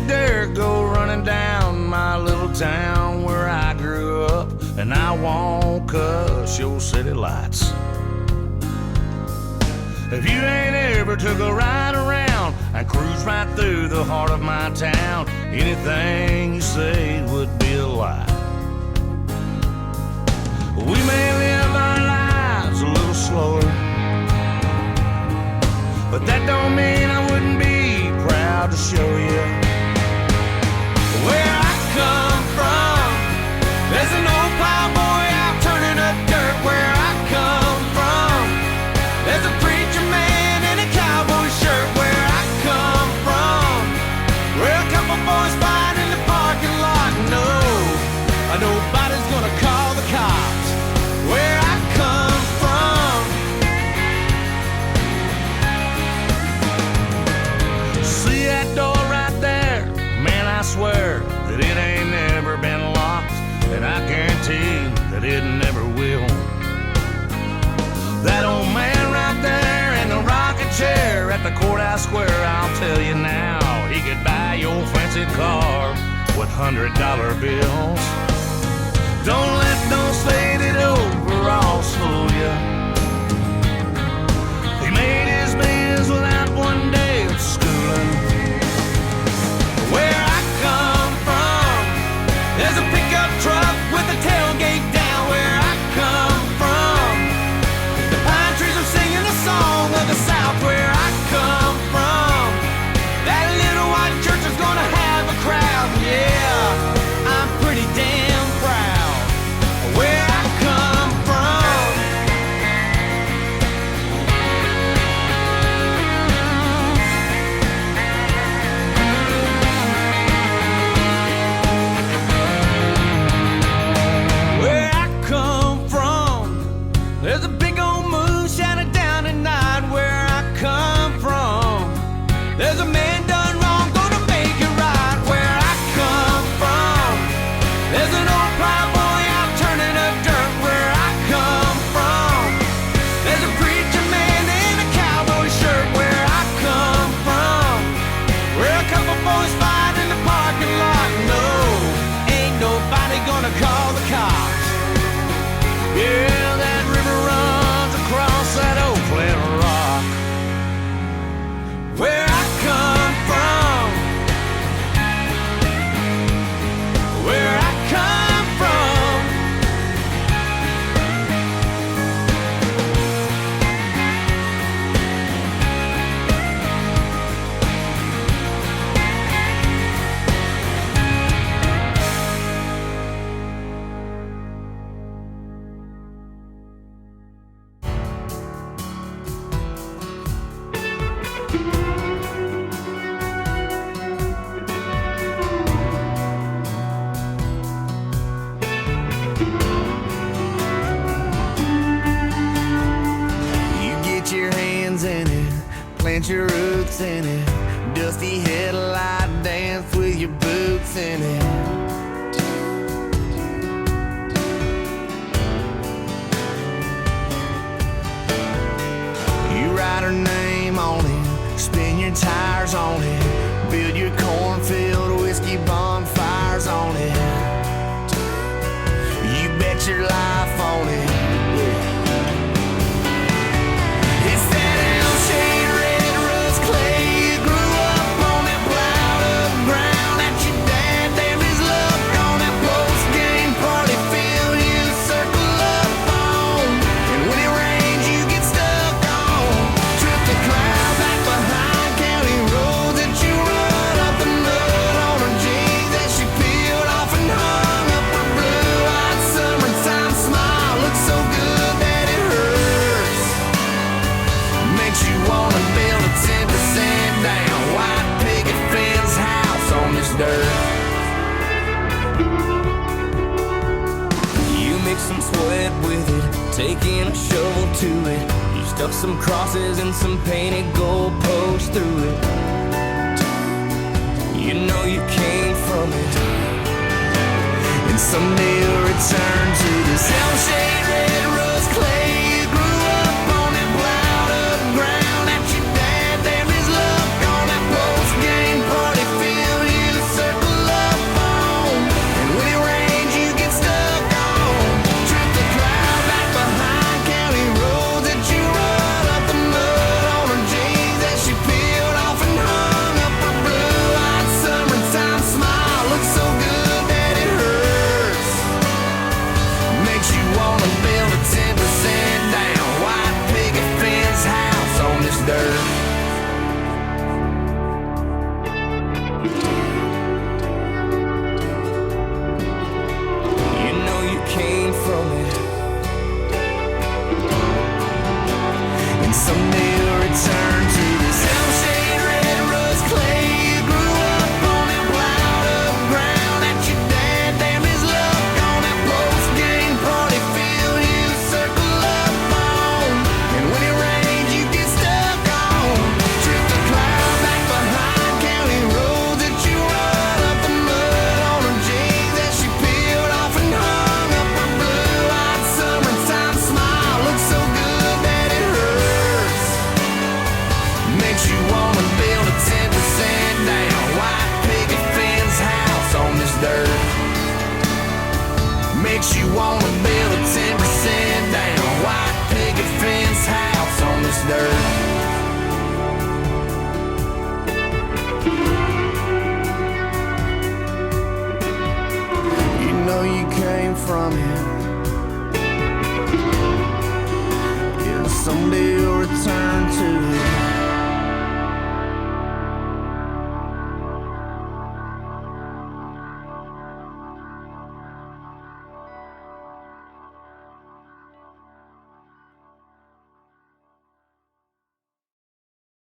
dirt go running down my little town where I grew up, and I won't cuss your city lights. If you ain't ever took a ride around and cruise right through the heart of my town, anything you say would be a lie. We may live our lives a little slower, but that don't mean I wouldn't be proud to show you where I come from. There's an old plowboy out turning up dirt where I come from. There's a preacher man in a cowboy shirt where I come from. Where a couple boys fight in the parking lot. No, nobody's gonna call the cops where I come from. See that door right there? Man, I swear that it ain't never been locked, and I guarantee that it never will. That old man right there in the rocking chair at the courthouse square, I'll tell you now, he could buy your fancy car with $100 bills. Don't let those faded overalls fool you. He made his millions without one day of schooling. Where I come from, there's a pickup truck with a tailgate down where I come from. The pine trees are singing a song of the South where I come from. That little white church is gonna have a crowd. Yeah, I'm pretty damn proud where I come from. Where I come from, there's a big old moon shining down at night where I come from. There's a man done wrong, gonna make it right where I come from. There's an old plowboy out turning up dirt where I come from. There's a preacher man in a cowboy shirt where I come from. Where a couple boys fight in the parking lot. No, ain't nobody gonna call the cops. Yeah, that river runs across that old flat rock. Where I come from, where I come from. You get your hands in it, plant your roots in it. Dusty headlight dance with your boots in it. You write her name on it, spin your tires on it, build your cornfield whiskey bonfires on it. You bet your life on it. It's that L-shaped red rust clay. You grew up on that plowed up ground that your dad damned his luck on that post-game party field you circle up on. And when it rains you get stuck on. Trip the clouds back behind county roads that you run up the mud on her jeans that she peeled off and hung up her blue-eyed summertime smile. Looks so good that it hurts. Makes you wanna build a 10% down white picket fence house on this dirt. You mix some sweat with it, taking a shovel to it. You stuck some crosses and some painted goalposts through it. You know you came from it, and someday you'll return to this L-shaped red rust clay. You grew up on that plowed up ground that your dad damned his luck on that post-game party field you makes you wanna build a 10% down white picket fence house on this dirt. You know you came from it,